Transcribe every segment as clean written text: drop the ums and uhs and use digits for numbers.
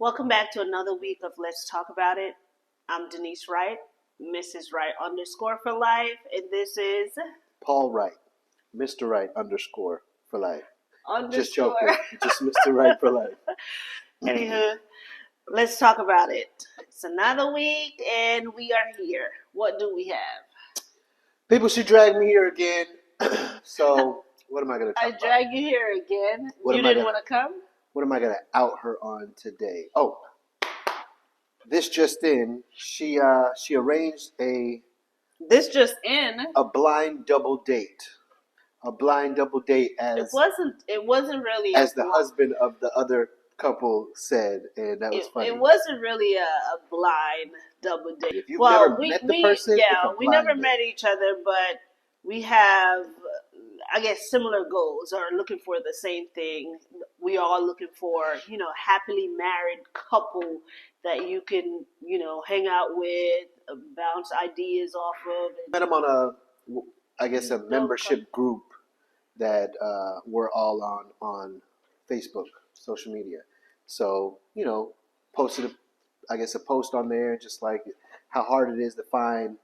Welcome back to another week of Let's Talk About It. I'm Denise Wright, Mrs. Wright _for life, and this is Paul Wright, Mr. Wright _ for life. Just underscore. joking, just Mr. Wright for life. Anywho, let's talk about it. It's another week, and we are here. What do we have? People should drag me here again. So what am I going to talk about? I drag you here again. What You am I didn't gonna- want to come? What am I going to out her on today? Oh, this just in, she arranged This just in. a blind double date. A blind double date It wasn't really as the husband of the other couple said, and that was funny. It wasn't really a blind double date. If you've never met the person, it's a we blind never date. met each other, but we have, I guess, similar goals or looking for the same thing. We are all looking for, happily married couple that you can, hang out with, bounce ideas off of. Met him on a membership group that we're all on Facebook, social media. So, posted a post on there, just like how hard it is to find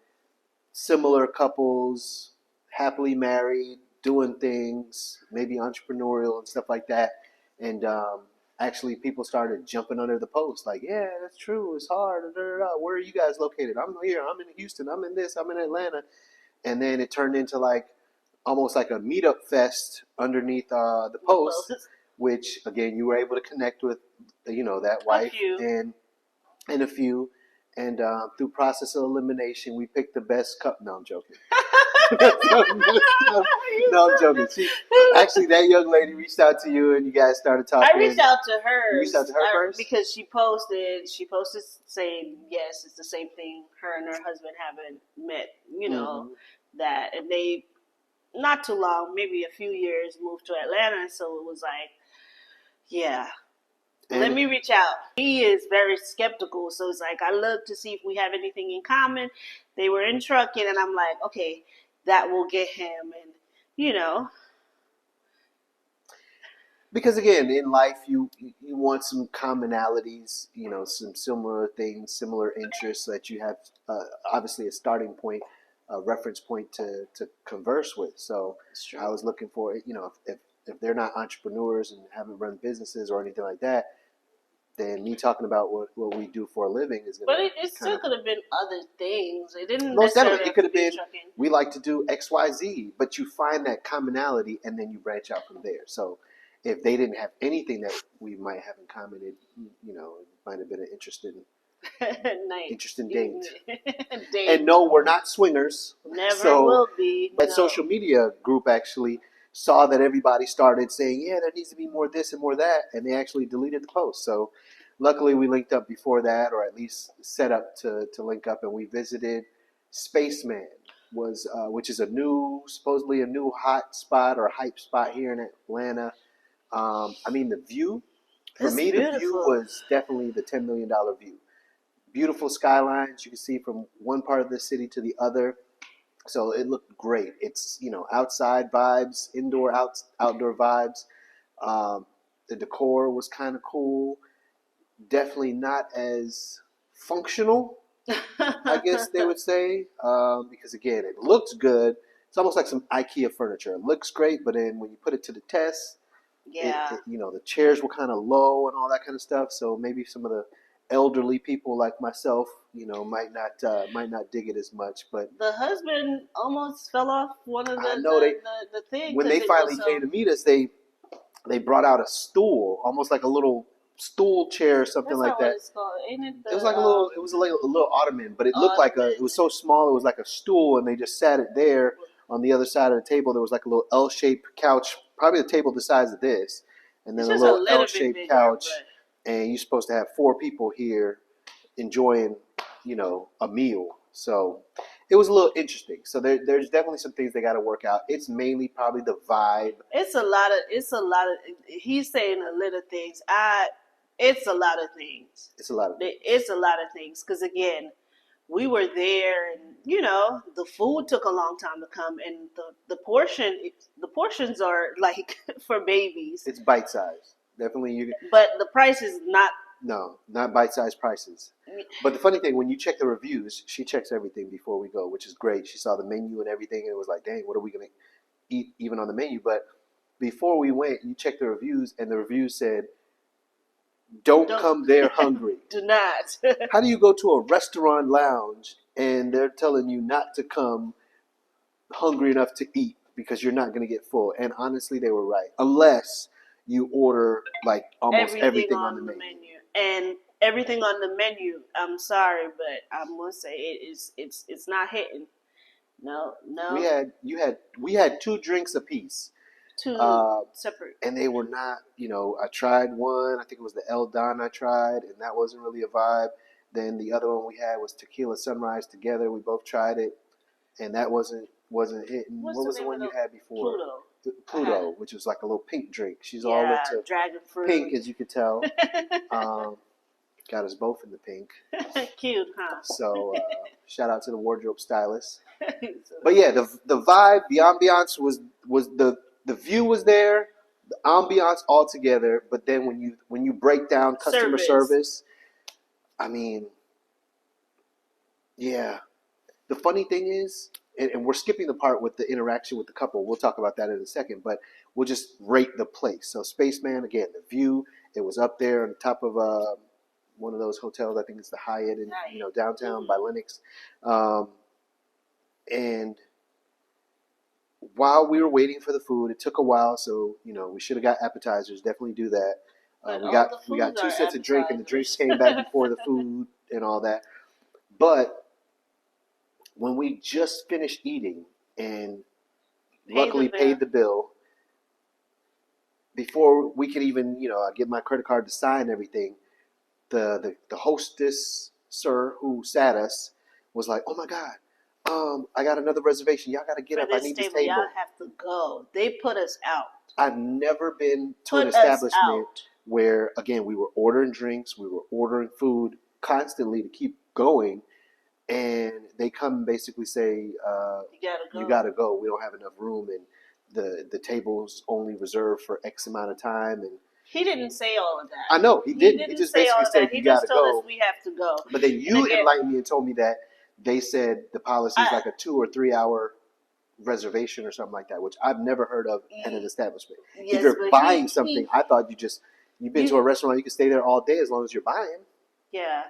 similar couples, happily married, doing things, maybe entrepreneurial and stuff like that. And actually, people started jumping under the post, like, yeah, that's true, it's hard. Where are you guys located? I'm here, I'm in Houston, I'm in this, I'm in Atlanta. And then it turned into almost like a meetup fest underneath the post, which again you were able to connect with, that wife and a few, and through process of elimination, we picked the best couple. No, I'm joking. No, I'm joking. Actually, that young lady reached out to you, and you guys started talking. I reached out to her. You reached out to her first because she posted saying yes, it's the same thing. Her and her husband haven't met. That, and they not too long, maybe a few years, moved to Atlanta. So it was like, yeah. Let me reach out. He is very skeptical, so it's like I look to see if we have anything in common. They were in trucking, and I'm like, okay, that will get him, and Because again, in life, you want some commonalities, some similar things, similar interests that you have. Obviously, a starting point, a reference point to converse with. So I was looking for, if they're not entrepreneurs and haven't run businesses or anything like that, then me talking about what we do for a living is going to. But it still could have been other things. It didn't Most necessarily. Definitely, it could have been. Trucking. We like to do X, Y, Z, but you find that commonality and then you branch out from there. So if they didn't have anything that we might have in common, it might have been an interesting date. And no, we're not swingers. Never will be. That social media group actually saw that everybody started saying, yeah, there needs to be more this and more that, and they actually deleted the post. So luckily we linked up before that, or at least set up to link up, and we visited Spaceman, which is supposedly a new hot spot or hype spot here in Atlanta. The view, for me, the view was definitely the $10 million view. Beautiful skylines you can see from one part of the city to the other. So it looked great. It's, outside vibes, outdoor vibes. The decor was kind of cool. Definitely not as functional, I guess they would say, because again, it looks good. It's almost like some IKEA furniture. It looks great, but then when you put it to the test, the chairs were kind of low and all that kind of stuff. So maybe some of the elderly people like myself, might not dig it as much. But the husband almost fell off one of the things. When they finally came to meet us, they brought out a stool, almost like a little stool chair or something like that. It's called. Ain't it it was like a little ottoman, but it looked like it was so small it was like a stool, and they just sat it there. On the other side of the table, there was like a little L-shaped couch, probably the table the size of this, and then a little L-shaped couch. And you're supposed to have 4 people here enjoying, a meal. So it was a little interesting. So there's definitely some things they got to work out. It's mainly probably the vibe. It's a lot of. He's saying a little things. It's a lot of things. It's a lot of things. Because again, we were there, and the food took a long time to come, and the portions are like for babies. It's bite size. Definitely, but the price is not No, not bite-sized prices. But the funny thing, when you check the reviews, she checks everything before we go, which is great. She saw the menu and everything, and it was like, dang, what are we gonna eat even on the menu? But before we went, you checked the reviews, and the reviews said, "Don't come there hungry." Do not. How do you go to a restaurant lounge and they're telling you not to come hungry enough to eat because you're not going to get full? And honestly, they were right. Unless you order like almost everything on the menu. And everything on the menu, I'm sorry, but I'm gonna say it's not hitting. No, We no. had two drinks apiece. Two separate. And they were not, I tried one. I think it was the El Don I tried, and that wasn't really a vibe. Then the other one we had was Tequila Sunrise Together. We both tried it, and that wasn't hitting. What's What the was the name one of you the had before? Pluto, which was like a little pink drink. She's all into dragon fruit. pink, as you could tell. Got us both in the pink. Cute, huh? So shout out to the wardrobe stylist. But yeah, the vibe, the ambiance was the view was there, the ambiance all together. But then when you break down customer service, I mean, yeah. The funny thing is, and we're skipping the part with the interaction with the couple. We'll talk about that in a second, but we'll just rate the place. So Spaceman, again, the view, it was up there on the top of one of those hotels. I think it's the Hyatt in downtown by Lenox. And while we were waiting for the food, it took a while, so we should have got appetizers. Definitely do that. We got two sets of drink, and the drinks came back before the food and all that. But when we just finished eating and luckily paid the bill, before we could even I get my credit card to sign everything, the hostess sir who sat us was like, "Oh my God, I got another reservation. Y'all got to get up. I need this table. Y'all have to go." They put us out. I've never been to an establishment where, again, we were ordering drinks, we were ordering food constantly to keep going, and they come and basically say, "You gotta go. We don't have enough room, and the table's only reserved for X amount of time." And he didn't say all of that. I know he didn't. He just basically said, "You gotta go." He just told us we have to go. But then you enlightened me and told me that they said the policy is like a 2 or 3 hour reservation or something like that, which I've never heard of at an establishment. If you're buying something, I thought you've been to a restaurant, you can stay there all day as long as you're buying. Yeah.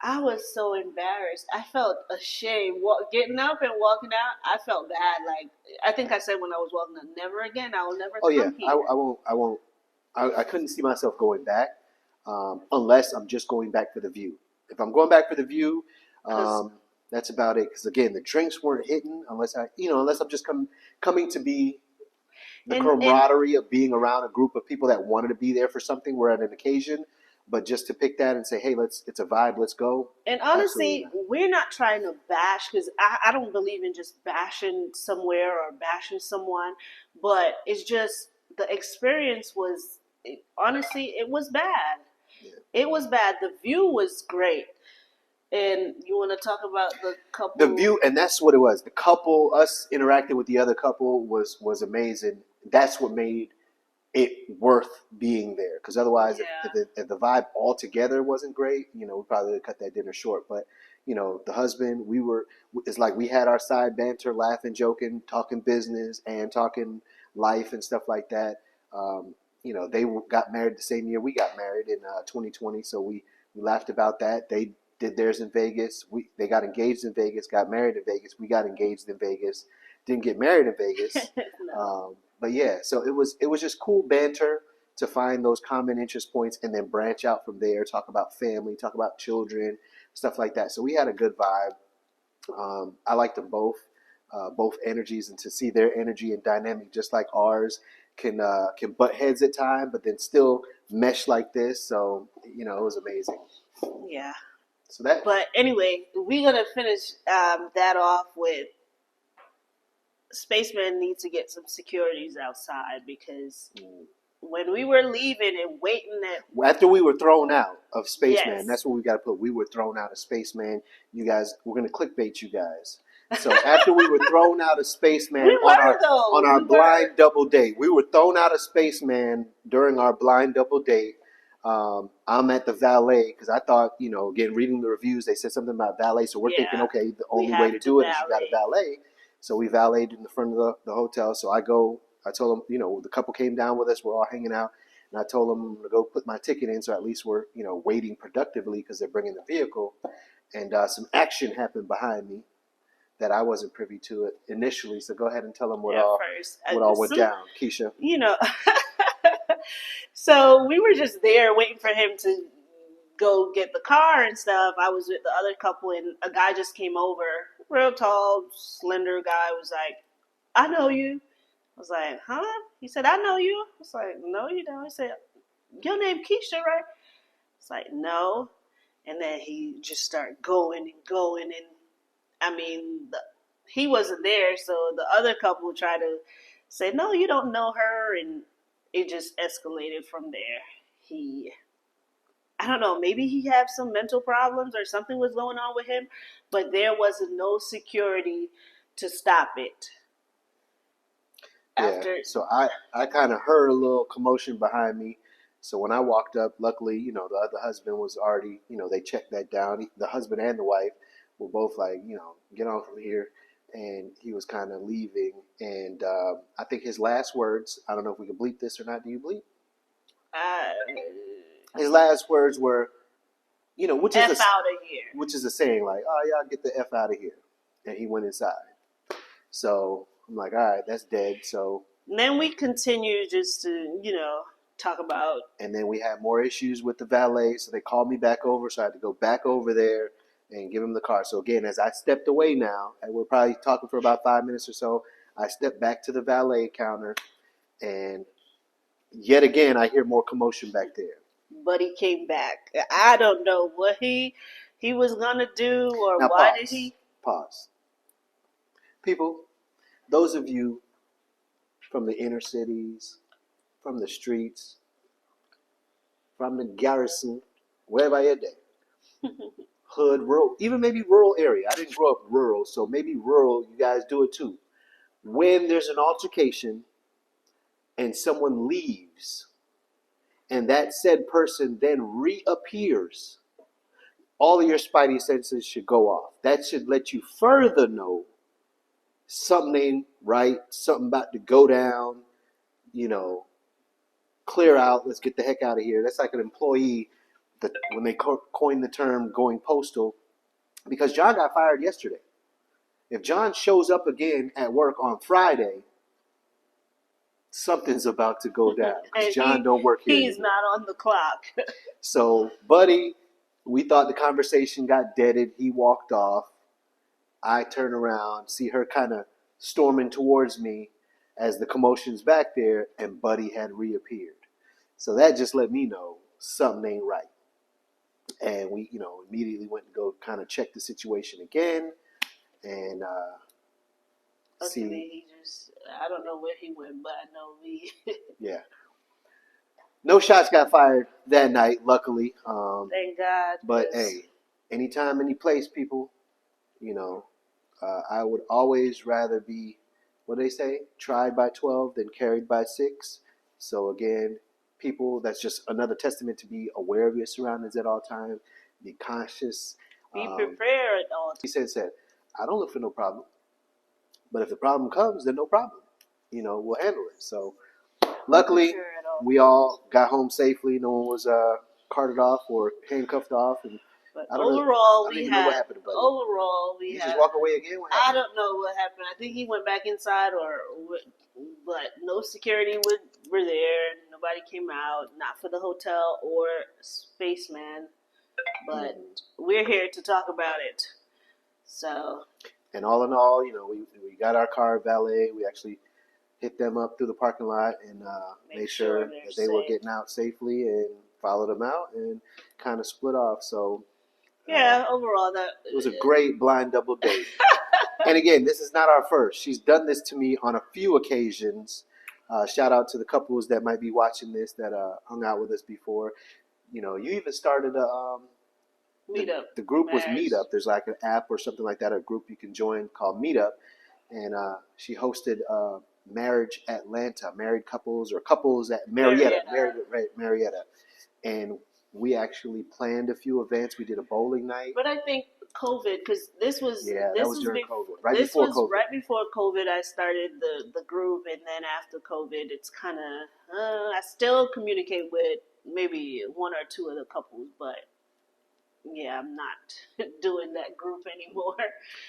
I was so embarrassed. I felt ashamed. Getting up and walking out, I felt bad. Like, I think I said when I was walking out, never again. I will never come here. I won't. I couldn't see myself going back unless I'm just going back for the view. If I'm going back for the view, that's about it. Because again, the drinks weren't hitting unless I'm just coming to be the camaraderie of being around a group of people that wanted to be there for something. We're at an occasion. But just to pick that and say, hey, it's a vibe, let's go. And honestly, we're not trying to bash, because I don't believe in just bashing somewhere or bashing someone. But it's just the experience was, honestly, it was bad. Yeah. It was bad. The view was great. And you want to talk about the couple? The view, and that's what it was. The couple, us interacting with the other couple was amazing. That's what made it worth being there, because otherwise if the vibe altogether wasn't great, we probably would have cut that dinner short. But the husband, it's like we had our side banter, laughing, joking, talking business and talking life and stuff like that. They got married the same year we got married in 2020, so we laughed about that. They did theirs in Vegas. They got engaged in Vegas, got married in Vegas. We got engaged in Vegas, didn't get married in Vegas. No. But yeah, so it was just cool banter to find those common interest points and then branch out from there, talk about family, talk about children, stuff like that. So we had a good vibe. I liked them both energies, and to see their energy and dynamic just like ours can butt heads at time, but then still mesh like this. So it was amazing. Yeah. So that. But anyway, we're gonna finish that off with. Spaceman needs to get some securities outside, because when we were leaving and waiting after we were thrown out of Spaceman, that's what we got to put. We were thrown out of Spaceman. You guys, we're going to clickbait you guys. So after we were thrown out of Spaceman on our blind double date, we were thrown out of Spaceman during our blind double date. I'm at the valet because I thought, again, reading the reviews, they said something about valet. So we're thinking, okay, the only way to do it is you got a valet. So we valeted in the front of the hotel. So I told them, the couple came down with us. We're all hanging out. And I told them I'm going to go put my ticket in. So at least we're, waiting productively because they're bringing the vehicle. And some action happened behind me that I wasn't privy to it initially. So go ahead and tell them what all went down, Keisha. So we were just there waiting for him to go get the car and stuff. I was with the other couple, and a guy just came over, real tall, slender guy, was like, I know you. I was like, huh? He said, I know you. I was like, no, you don't. He said, your name Keisha, right? It's like, no. And then he just started going and going. And I mean, he wasn't there. So the other couple tried to say, no, you don't know her. And it just escalated from there. I don't know, maybe he had some mental problems or something was going on with him, but there was no security to stop it. So I kind of heard a little commotion behind me. So when I walked up, luckily, the other husband was already, they checked that down. The husband and the wife were both like, get on from here. And he was kind of leaving. And I think his last words, I don't know if we can bleep this or not. Do you bleep? His last words were, which is F out of here. Which is a saying like, oh, y'all get the F out of here. And he went inside. So I'm like, all right, that's dead. So and then we continued just to, talk about. And then we had more issues with the valet. So they called me back over. So I had to go back over there and give him the car. So again, as I stepped away now, and we're probably talking for about 5 minutes or so, I stepped back to the valet counter. And yet again, I hear more commotion back there. But he came back. I don't know what he was going to do or now, why pause, did he. Pause. People, those of you from the inner cities, from the streets, from the garrison, wherever you're there, hood, rural, even maybe rural area. I didn't grow up rural, so maybe rural, you guys do it too. When there's an altercation and someone leaves, and that said person then reappears, all of your spidey senses should go off. That should let you further know something ain't right, something about to go down, clear out, let's get the heck out of here. That's like an employee when they coined the term going postal, because John got fired yesterday. If John shows up again at work on Friday, something's about to go down. Because John don't work here He's anymore. not on the clock. So, Buddy, we thought the conversation got deaded. He walked off. I turn around, see her kind of storming towards me as the commotion's back there, and Buddy had reappeared. So that just let me know something ain't right. And we, immediately went to go kind of check the situation again. And see. I don't know where he went, but I know we. Yeah. No shots got fired that night, luckily. Thank God. But hey, anytime, any place, people, I would always rather be, what do they say, tried by 12 than carried by 6. So again, people, that's just another testament to be aware of your surroundings at all times. Be conscious. Be prepared at all times. He said, I don't look for no problem. But if the problem comes, then no problem. We'll handle it. So luckily, we all got home safely. No one was carted off or handcuffed off. And but overall, we had. What happened to Buddy. Overall, we had. Just walk away again. What happened? I don't know what happened. I think he went back inside, but no security were there. Nobody came out, not for the hotel or Spaceman. But we're here to talk about it. So. And all in all, we got our car valet. We actually hit them up through the parking lot and made sure that they were getting out safely and followed them out and kind of split off. So yeah, overall it was a great blind double date. And again, this is not our first. She's done this to me on a few occasions. Shout out to the couples that might be watching this that hung out with us before. You even started a Meetup. The group was Meetup. There's like an app or something like that, a group you can join called Meetup. And she hosted Marriage Atlanta, married couples or couples at Marietta. and we actually planned a few events. We did a bowling night. But I think COVID, because Yeah, that was during COVID, right this before was COVID. right before COVID. I started the group, and then after COVID, it's kind of I still communicate with maybe one or two of the couples, but yeah, I'm not doing that group anymore.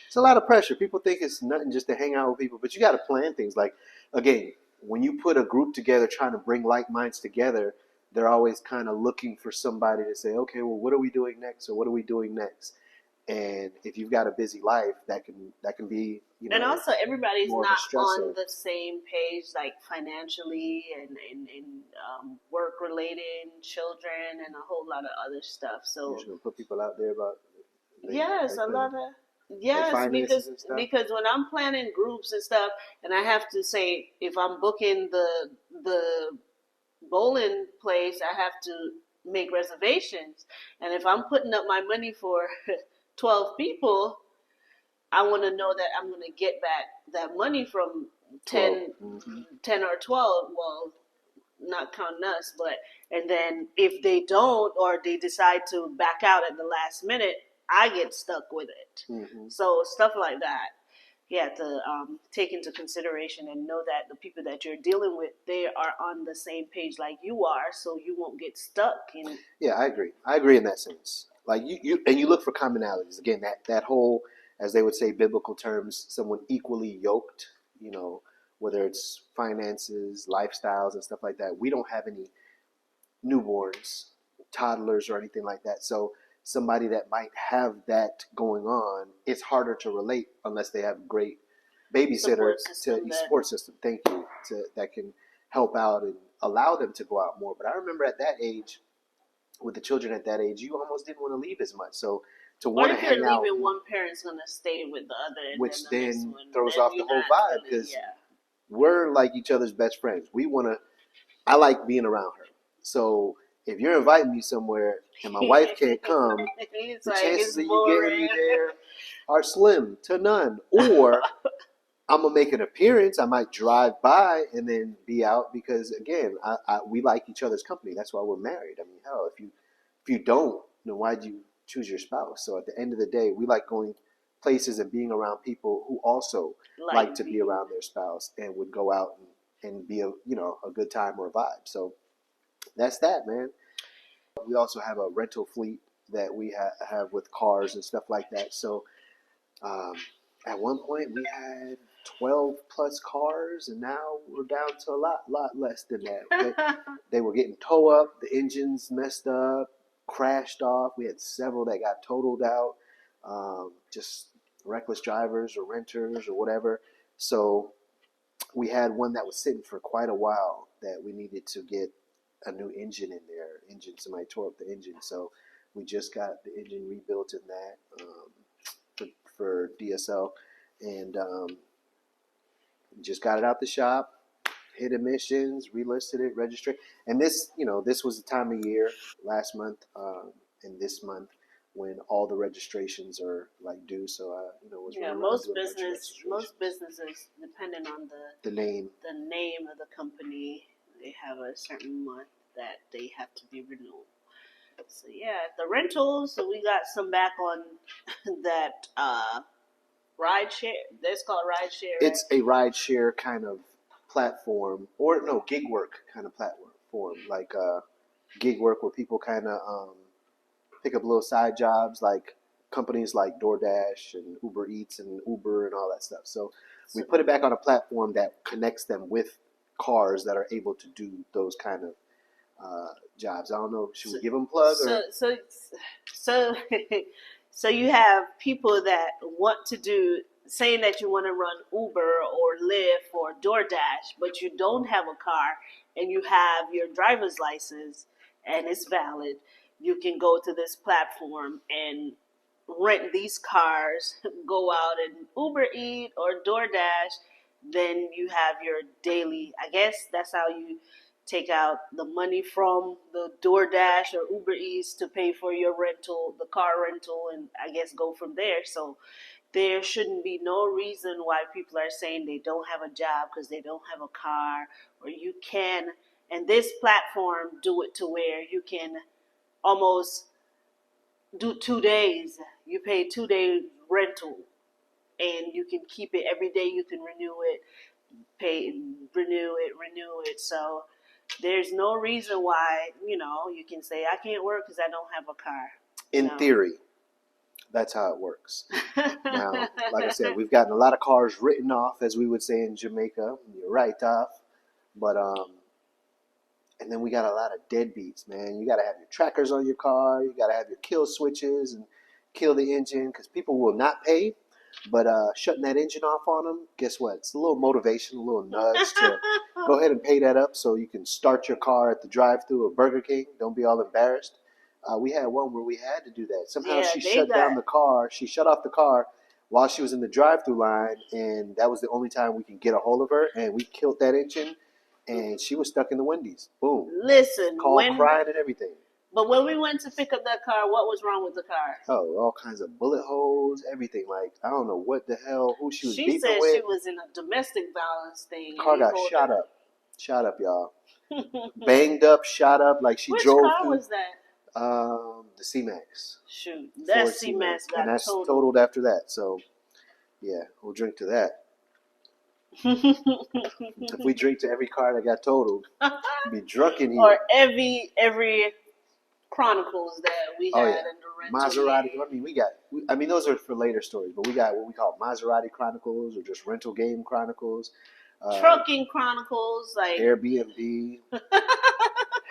It's a lot of pressure. People think it's nothing just to hang out with people, but you got to plan things. Like, again, when you put a group together trying to bring like minds together, they're always kind of looking for somebody to say, okay, well, what are we doing next, or what are we doing next? And if you've got a busy life, that can be, And also, everybody's more of a not on stressor. the same page, like financially and work related, children, and a whole lot of other stuff. You're So just gonna put people out there about yes, a lot of their yes, finances and stuff. because when I'm planning groups and stuff, and I have to say if I'm booking the bowling place, I have to make reservations, and if I'm putting up my money for 12 people, I want to know that I'm going to get back that money from 12. 10, Mm-hmm. 10 or 12. Well, not counting us, but and then if they don't or they decide to back out at the last minute, I get stuck with it. Mm-hmm. So stuff like that, you have to take into consideration and know that the people that you're dealing with, they are on the same page like you are, so you won't get stuck in. Yeah, I agree. I agree in that sense. Like you look for commonalities. Again, that whole, as they would say, biblical terms, someone equally yoked. You know, whether it's finances, lifestyles, and stuff like that. We don't have any newborns, toddlers, or anything like that. So somebody that might have that going on, it's harder to relate unless they have a great babysitter support system. Thank you, that can help out and allow them to go out more. But I remember at that age, with the children at that age, you almost didn't want to leave as much. So to Or want to if you're hang out, leaving, one parent's gonna stay with the other, and which then the next then one, throws then off the you're whole not vibe really, because yeah. we're like each other's best friends. We want to. I like being around her. So if you're inviting me somewhere and my wife can't come, It's the like chances it's of you getting boring. me there are slim to none. Or I'm gonna make an appearance. I might drive by and then be out because again, we like each other's company. That's why we're married. I mean, hell, if you don't, then why'd you choose your spouse? So at the end of the day, we like going places and being around people who also like to be around their spouse and would go out and be a good time or a vibe. So that's that, man. We also have a rental fleet that we have with cars and stuff like that. So um, at one point we had 12 plus cars, and now we're down to a lot less than that. They were getting tow up, the engines messed up, crashed off. We had several that got totaled out, just reckless drivers or renters or whatever. So we had one that was sitting for quite a while that we needed to get a new engine in there. Somebody tore up the engine, so we just got the engine rebuilt in that for DSL, and just got it out the shop, hit emissions, relisted it, registered. And this was the time of year last month and this month when all the registrations are like due. So I, was Yeah, running around doing a bunch of registrations. most businesses, depending on The name. the name of the company, they have a certain month that they have to be renewed. So yeah, the rentals. So we got some back on that ride share. That's called ride share. It's a ride share kind of platform, or no, gig work kind of platform, like gig work where people kind of pick up little side jobs, like companies like DoorDash and Uber Eats and Uber and all that stuff. So we put it back on a platform that connects them with cars that are able to do those kind of jobs. I don't know. Should we give them a plug? So so you have people that want to do, saying that you want to run Uber or Lyft or DoorDash, but you don't have a car and you have your driver's license and it's valid. You can go to this platform and rent these cars, go out and Uber Eat or DoorDash. Then you have your daily. I guess that's how you take out the money from the DoorDash or Uber Eats to pay for your rental, the car rental, and I guess go from there. So there shouldn't be no reason why people are saying they don't have a job because they don't have a car, or you can And this platform do it to where you can almost do 2 days. You pay 2 day rental, and you can keep it every day. You can renew it, renew it. So there's no reason why you can say I can't work because I don't have a car. In theory, that's how it works. Now, like I said, we've gotten a lot of cars written off, as we would say in Jamaica. You write off, but and then we got a lot of deadbeats, man. You got to have your trackers on your car. You got to have your kill switches and kill the engine because people will not pay. But shutting that engine off on them, guess what? It's a little motivation, a little nudge to go ahead and pay that up so you can start your car at the drive-thru of Burger King. Don't be all embarrassed. We had one where we had to do that. Somehow she shut down the car. She shut off the car while she was in the drive-thru line, and that was the only time we could get a hold of her. And we killed that engine, and she was stuck in the Wendy's. Boom. Listen, crying and everything. But when we went to pick up that car, what was wrong with the car? Oh, all kinds of bullet holes, everything. Like, I don't know what the hell, who she was beefing with. She said she was in a domestic violence thing. Car got shot up. Shot up, y'all. Banged up, shot up, like she drove through. Which car was that? The C-Max. Shoot, that C-Max got totaled. And that's totaled after that. So, yeah, we'll drink to that. If we drink to every car that got totaled, we'd be drunk in here. Or every Chronicles that we had in the rental. Maserati. I mean, those are for later stories, but we got what we call Maserati Chronicles or just rental game chronicles. Trucking chronicles, like Airbnb,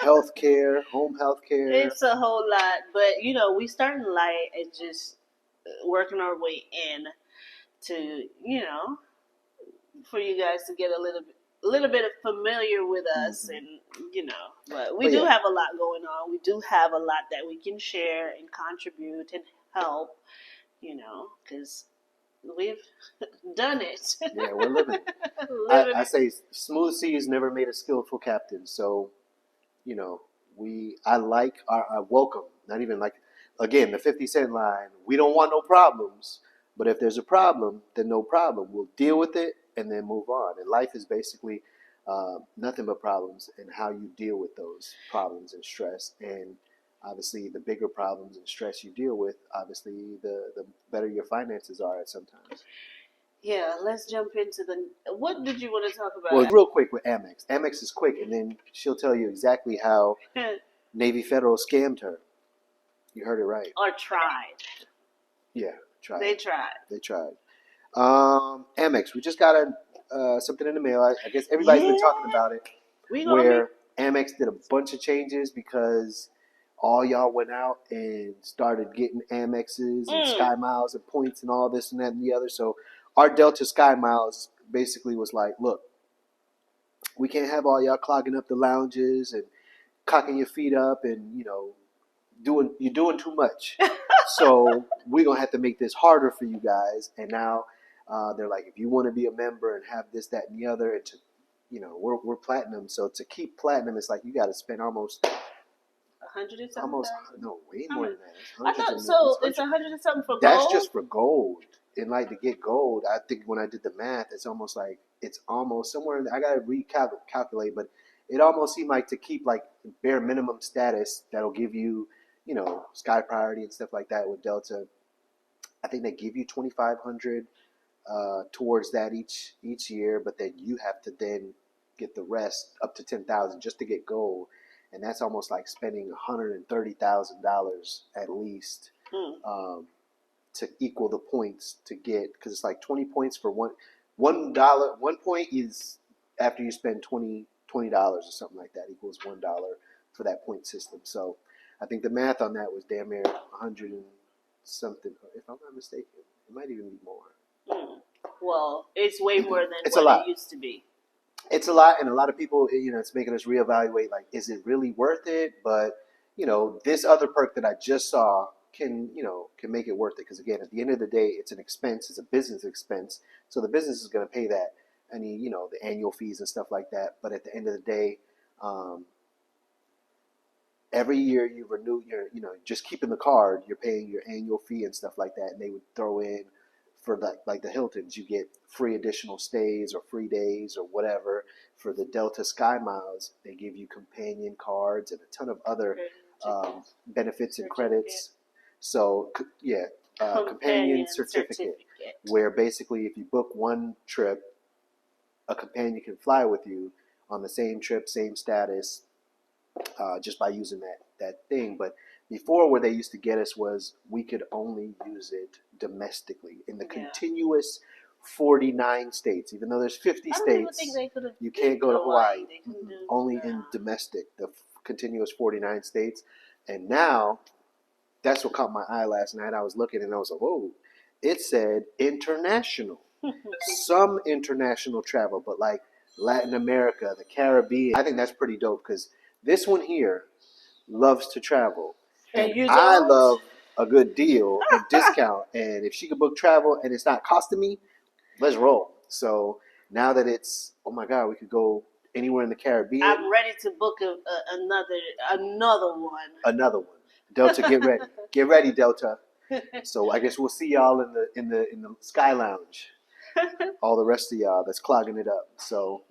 healthcare, home healthcare. It's a whole lot, but we starting light and just working our way in to for you guys to get a little bit familiar with us, and but we do have a lot going on. We do have a lot that we can share and contribute and help, because we've done it. Yeah, we're living. I say smooth seas never made a skillful captain. So, I like I welcome, not even like, again, the 50 Cent line, we don't want no problems, but if there's a problem, then no problem. We'll deal with it and then move on. And life is basically nothing but problems and how you deal with those problems and stress. And obviously, the bigger problems and stress you deal with, obviously, the better your finances are at sometimes. Yeah, let's jump into what did you want to talk about? Well, real quick with Amex. Amex is quick, and then she'll tell you exactly how Navy Federal scammed her. You heard it right. Or tried. Yeah, tried. They tried. They tried. Amex, we just got something in the mail. I guess everybody's been talking about it. Where Amex did a bunch of changes because all y'all went out and started getting Amexes and Sky Miles and points and all this and that and the other. So our Delta Sky Miles basically was like, look, we can't have all y'all clogging up the lounges and cocking your feet up and you're doing too much. So we're gonna have to make this harder for you guys. And now they're like, if you want to be a member and have this, that, and the other, and to we're platinum. So to keep platinum, it's like you got to spend almost 100 and something. Almost way more than that. I thought so. It's 100 and something for gold. That's just for gold. And like to get gold, I think when I did the math, it's almost somewhere. I gotta recalculate, but it almost seemed like to keep like bare minimum status that'll give you, Sky Priority and stuff like that with Delta. I think they give you 2,500 towards that each year, but then you have to then get the rest up to 10,000 just to get gold. And that's almost like spending $130,000 at least to equal the points to get, because it's like 20 points for $1. One point is after you spend $20 or something like that equals $1 for that point system. So I think the math on that was damn near 100 and something. If I'm not mistaken, it might even be more. Well, it's way more than what it used to be. It's a lot, and a lot of people, it's making us reevaluate, like, is it really worth it? But, this other perk that I just saw can make it worth it. Because, again, at the end of the day, it's an expense. It's a business expense. So the business is going to pay that, the annual fees and stuff like that. But at the end of the day, every year you renew just keeping the card, you're paying your annual fee and stuff like that. And they would throw in for like the Hiltons, you get free additional stays or free days or whatever. For the Delta Sky Miles, they give you companion cards and a ton of other benefits and credits. So yeah, companion certificate, where basically if you book one trip, a companion can fly with you on the same trip, same status, just by using that thing. But before, where they used to get us was we could only use it domestically in the continuous 49 states. Even though there's 50 states, you can't go to Hawaii. Only in domestic, the continuous 49 states. And now, that's what caught my eye last night. I was looking and I was like, whoa, it said international. Some international travel, but like Latin America, the Caribbean. I think that's pretty dope because this one here loves to travel. And I love a good deal and discount. And if she could book travel and it's not costing me, let's roll. So now that it's, oh my God, we could go anywhere in the Caribbean. I'm ready to book another one. Another one. Delta, get ready. Get ready, Delta. So I guess we'll see y'all in the Sky Lounge. All the rest of y'all that's clogging it up. So,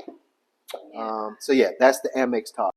so yeah, that's the Amex talk.